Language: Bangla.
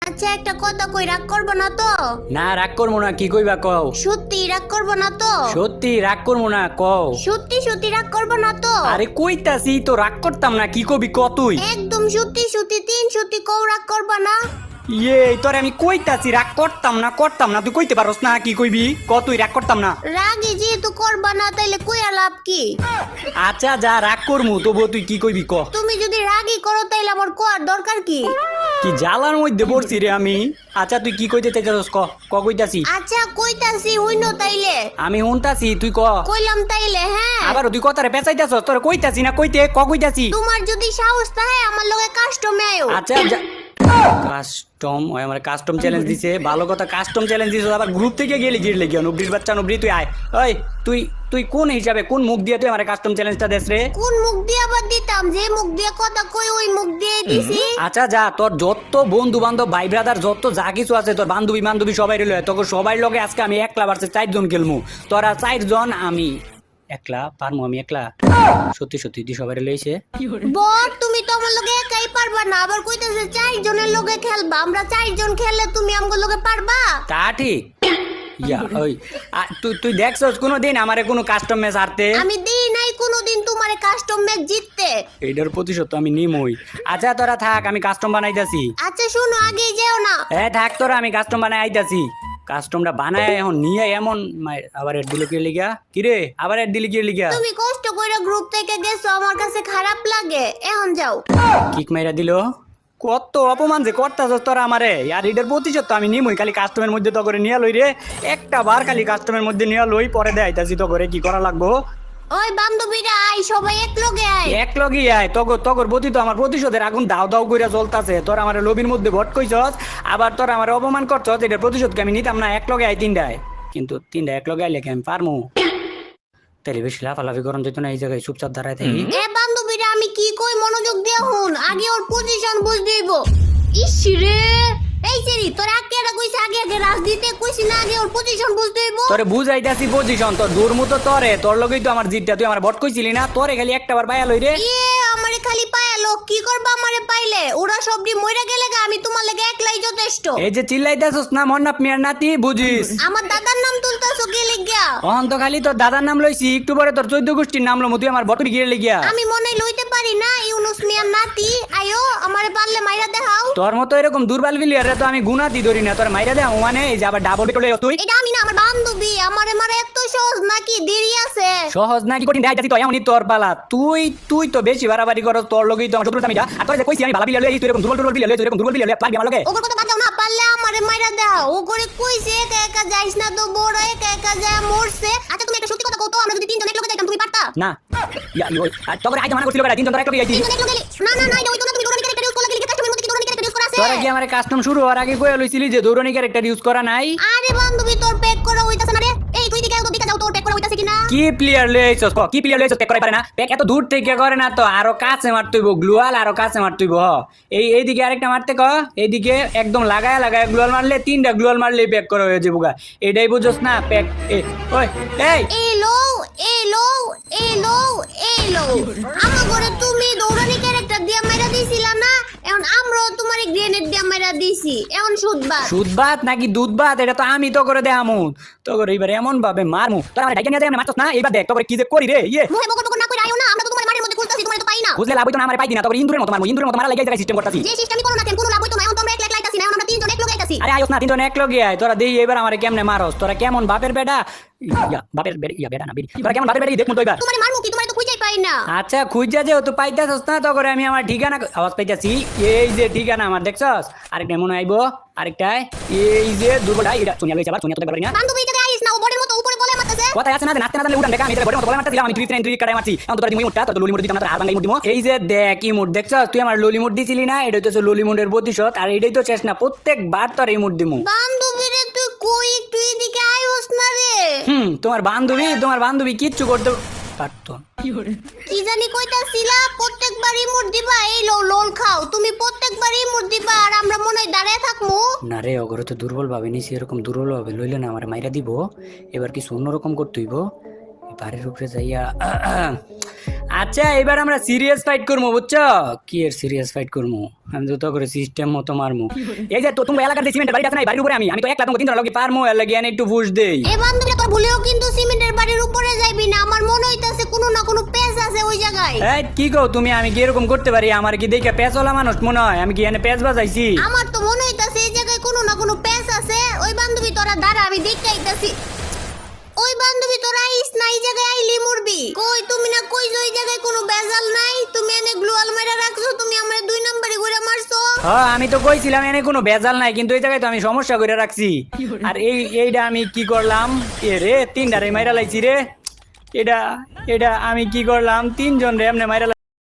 আচ্ছা একটা কথা কই, রাগ করবো না তো? না রাগ করবো না, কি কইবা কও। সত্যি রাগ করবো না তো? সত্যি রাগ করবো না কও। সত্যি সত্যি রাগ করবো না তো? আরে কইতাছি তো রাগ করতাম না, কি কবি ক তুই। একদম সত্যি সত্যি তিন সত্যি কও, রাগ করবা না? ইয়ে তোরে আমি কইতাছি রাগ করতাম না তুই কইতে পারস না, কি কইবি ক তুই রাগ করতাম না। রাগে যেহেতু করবা না তাইলে কইয়া লাভ কি? আচ্ছা যা রাগ করমু তবুও তুই কি কইবি ক। তুমি যদি রাগই করো তাইলে আমার কোয়ার দরকার কি? কি জ্বালার মধ্যে পড়ছি রে আমি। আচ্ছা তুই কি কইতে চাইছস ক ক কইতাছি। আচ্ছা কইতাছি হইনো তাইলে। আমি হুনতাছি তুই ক। কইলাম তাইলে হ্যাঁ। আবার তুই কথারে পেঁচাইতাছস, তোরে কইতাছি না কইতে ক কইতাছি। তোমার যদি সাহস থাকে আমার লগে কাস্টমে আয়ো। আচ্ছা কাস্টম ওই আমার কাস্টম চ্যালেঞ্জ দিছে, ভালো কথা কাস্টম চ্যালেঞ্জ দিছে, আবার গ্রুপ থেকে গেলি গিরলে কি নবরির বাচ্চা নবরি তুই আয়। ওই তুই তুই কোন হিসাবে কোন মুখ দিয়ে তুই আমার কাস্টম চ্যালেঞ্জটা দেস রে? কোন মুখ দিয়ে আবার দিতাম? যে মুখ দিয়ে কথা কই ওই মুখ দিয়ে দিছি। আচ্ছা যা তোর যত বন্ধু বান্ধব ভাই ব্রাদার যত যা কিছু আছে তোর বান্ধবী বান্ধবী সবাই রইল, তোকে সবাই লগে আজকে আমি একলা ভার্সেস 4 জন খেলমু। তোরা 4 জন আমি একলা পারমু, আমি একলা সত্যি সত্যি তুই সবাই লইছে। বল তুমি তো আমার লগে একাই পারবা না, আবার কইতাছে 4 জনের লগে খেলবা। আমরা 4 জন খেললে তুমি আমগো লগে পারবা? তা ঠিক ইয়া ওই তুই তুই দেখছস কোনোদিন আমারে কোনো কাস্টম ম্যাচ হারতে? আমি দেই নাই কোনোদিন তোমারে কাস্টম ম্যাচ জিততে। এইটার প্রতিশোধ তো আমি নিমই। আচ্ছা তোরা থাক আমি কাস্টম বানাইতাছি। আচ্ছা শুনো আগে যেও না। থাক তোরা আমি কাস্টম বানাই আইতাছি। কাস্টমটা বানায় এখন নিয়ে এমন আবার এড দিল কি লিগা, কি রে আবার এড দিলি কি লিগা? তুমি কষ্ট কইরা গ্রুপ থেকে গেছো, আমার কাছে খারাপ লাগে। এখন যাও। কিক মাইরা দিল। কত অপমান যে করতাছস তোরা আমারে। আর এটার প্রতিশোধ তো আমি নিমই, খালি কাস্টমের মধ্যে তো করে নিয়ে লই রে। একটা বার খালি কাস্টমের মধ্যে নিয়ে লই, পরে দেয় আইতাছি তো করে কি করা লাগবো। ওই বান্ধবীরা আই, সবাই এক লগে আই। এক লগি আয় তগর প্রতি তো আমার প্রতিশোধের আগুন দাও দাও কইরা জ্বলতাছে। তোর আমার লবির মধ্যে ভট কইছস, আবার তোর আমার অপমান করছস, এটার প্রতিশোধকে আমি নিতাম না। এক লগে আই তিনটায়, কিন্তু তিনটায় এক লগে আইলে কি আমি পারমু? তাহলে বেশি লাফালাফি করন যেত না, এই জায়গায় চুপচাপ দাঁড়ায় থাকি। এ বান্ধবীরা আমি কি কই মনোযোগ দিয়া শুন, আগে ওর পজিশন বুঝ দিব। ইস রে, এই সেরি তোর আগে এটা কইছ, আগে আগে রাজ দিতে কইছি না, আগে ওর পজিশন বুঝ দিব। তোরে বুঝাইতাছি পজিশন, তোর দূর মতো তোরে, তোর লগেই তো আমার জিতটা, তুই আমার ভট কইছিলি না? তোরে খালি একটা বার বায়া লই রে। আমারে খালি পায়ালো, কি করবা আমারে পাইলে? ওরা সবডি মইরা গেলে গা, আমি তোমার লাগে একলাই যথেষ্ট। এই যে চিল্লাইতাছস না মন্নাপ মিয়ার নাতি, বুঝিস? আমার দাদার নাম তুলতাছো কি লিগা? অহন তো খালি তোর দাদার নাম লইছি, একটু পরে তোর 14 গোষ্ঠীর নাম লমু, তুই আমার ভটর গিয়ে লিগিয়া। আমি মনে লইতে পারি না ইউনুস মিয়ার নাতি। আয়ো আমারে পারলে মাইরা দেখাও। তোর মতো এরকম দুর্বল বিলিয়ারে তো আমি গুনাতি ধরি না, তোর মাইরা দে মানে এই যে আবার ডাবল পেটলে তুই। এটা আমি না, আমার বান্ধবী। আমারে মারা এত সহজ নাকি? দেরি আছে। সহজ না কি কঠিন দেখাইতাছি তো এমনই তোর পালা। তুই তুই তো বেশি বাড়াবাড়ি করস, তোর লগেই তো আমার শত্রুতা মিটা। আর তোর যে কইছি আমি ভালো বিলিয়া লই, তুই এরকম দুর্বল বিলিয়া লই, তুই এরকম দুর্বল বিলিয়া লই পারবি আমার লগে? ওগর কথা বাদ দাও না, পারলে আমারে মাইরা দাও। ও করে কইছে একা একা যাইস না তো, বড় একা একা যায় মরছে। আচ্ছা তুমি একটা সত্যি কথা কও তো, আমরা যদি তিনজন এক লগে যাইতাম তুমি পারতা? না আর তোর আইতে মানা করছিল বেটা, তিনজন তোর একটা লগে তিনজন এক লগে না না না, এটা হইতো না। তুমি দৌড়ানি ক্যারেক্টার ইউজ করলা কি? কাস্টমের মধ্যে কি দৌড়ানি ক্যারেক্টার ইউজ করা আছে? তোরা কি আমার কাস্টম শুরু হওয়ার আগে কইয়া লইছিলি যে দৌড়নি ক্যারেক্টার ইউজ করা নাই? আরে বান্ধবী তোর পেক করা হইতাছে না রে। এই তুই দিকে যাও, তোর পেক করা হইতাছে কিনা? কি প্লেয়ার লইছস ক? কি প্লেয়ার লইছস? পেক করাই পারে না? পেক এত দূর থেকে করে না তো, আরো কাছে মারতইব গ্লুয়াল, আরো কাছে মারতইব। এইদিকে আরেকটা মারতে ক, এইদিকে একদম লাগায় লাগায় গ্লুয়াল মারলে, তিনটা গ্লুয়াল মারলেই পেক করা হয়ে যাবো গা। এটাই বুঝছস না? পেক ওই এই এলো এলো এলো এলো। আমার ঘরে তুমি দৌড়ানি ক্যারেক্টার দিয়া মাইরা দিছিলা না, এখন আমরাও তোমারে গ্রেনেড দিয়া মাইরা দিছি। এখন শুধবা সুদ ভাত নাকি দুধ ভাত, এটা তো আমি তো করে দেখামু। তো করে এইবার এমন ভাবে মারমু, তোরা আমার ডাইকে নিয়ে যায় মারছস না, এইবার দেখ তো করে কি যে করি রে। মুহে বকর বকর না কইরা আইও না, আমরা তো তোমার মারের মধ্যে খুলতাছি, তোমারে তো পাই না। বুঝলে লাভ হইতো না, আমার পাই দিনা, তো ইন্দুরের মতো মারমু, ইন্দুরের মতো মারা লাগাই জায়গা সিস্টেম করতাছি। যে সিস্টেমই করো না কেন, কোনো লাভ হইতো না। এখন তোমরা একলা একলা আইতাছি না, এখন আমরা তিনজন এক লগে আইতাছি। আরে আইস না, তিনজন এক লগে আয়। তোরা দেই এবার আমারে কেমনে মারস, তোরা কেমন বাপের বেটা বাপের বেটা না বেরি, তোরা কেমন বাপের বেটা দেখমু তো এবার। তোমারে মারমু কি? তোমারে তো খুঁজেই পাই না। আচ্ছা খুঁজা যেহেতু পাইতাছস না, তো করে আমি আমার ঠিকানা আওয়াজ পাইতাছি। এই যে ঠিকানা আমার দেখছস, আরেকটা মনে আইবো, আরেকটাই এই যে দুর্বলটা, এটা সোনিয়া লইছে, আবার সোনিয়া তো দেখবার না। বান্ধবী এটাকে আইস না, ও বড়ের মতো উপরে বলে মারতেছে। কথা আছে না যে নাচতে না জানলে উড়ান দেখা, আমি এটা বড় মতো বলে মারতাছিলাম, আমি তুই ট্রেন তুই কাটাই মারছি। এখন তো তোরা দিমু মুটটা, তো ললি মুট দিতাম না, তোর আর বাঙ্গাই মুট দিমু। এই যে দেখ কি মুট দেখছস, তুই আমার ললি মুট দিছিলি না, এটা হচ্ছে ললি মুটের প্রতিশোধ। আর এটাই তো শেষ না, প্রত্যেকবার তোর এই মুট দিমু। বান্ধবী রে তুই কই, একটু এদিকে আইস না রে। তোমার বান্ধবী কিচ্ছু করতে পারতো কি জানি কইতাছিলা, প্রত্যেকবার ইমোট দিবা। এই লো লোল খাও, তুমি প্রত্যেকবার ইমোট দিবা আর আমরা মনে হয় দাঁড়ায় থাকমু। না রে, অগরে তো দুর্বল ভাবে নিছি, এরকম দুর্বল ভাবে লইলে না আমার মাইরা দিব। এবার কিছু অন্যরকম করতে হইব। বাড়ির উপরে যাইয়া আচ্ছা এবার আমরা সিরিয়াস ফাইট করবো বুঝছো কি এর সিরিয়াস ফাইট করবো আমি তো করে সিস্টেম মতো মারমু এই যে তো তুমি এলাকার যে সিমেন্টের বাড়িটা আছে না এই বাড়ির উপরে আমি তো একলা তোমাকে 3 লগে পারমু এর লাগি এনে একটু ফুস দেই এ বান্ধবী তোর ভুলেও কিন্তু সিমেন্টের বাড়ির উপরে যাইবি না আমার মনে হইতাছে কোনো না কোনো পেজ আছে ওই জায়গায় এই কি কও তুমি আমি কি এরকম করতে পারি আমার কি দেখে পেছলা মানুষ মনে হয় আমি কি এনে পেছ বাজাইছি আমার তো মনে হইতাছে এই জায়গায় কোনো না কোনো পেজ আছে ওই বান্ধবী তোরা দাঁড়া আমি দেখতে আইতাছি ওই বান্ধবী তোরা আইস না এই জায়গায় আইলি মরবি কই তুমি না কই যে ওই জায়গায় কোনো বেজাল নাই তুমি এনে গ্লুয়াল মাইরা রাখছো তুমি আমারে 2 নম্বরে ঘুরে মারছো হ্যাঁ আমি তো কইছিলাম এনে কোনো ভেজাল নাই কিন্তু এই জায়গায় তো আমি সমস্যা করে রাখছি আর এইটা আমি কি করলাম এ রে 3 ডারে মাইরা লাইছি রে এটা আমি কি করলাম 3 জন রে এমনি মাইরা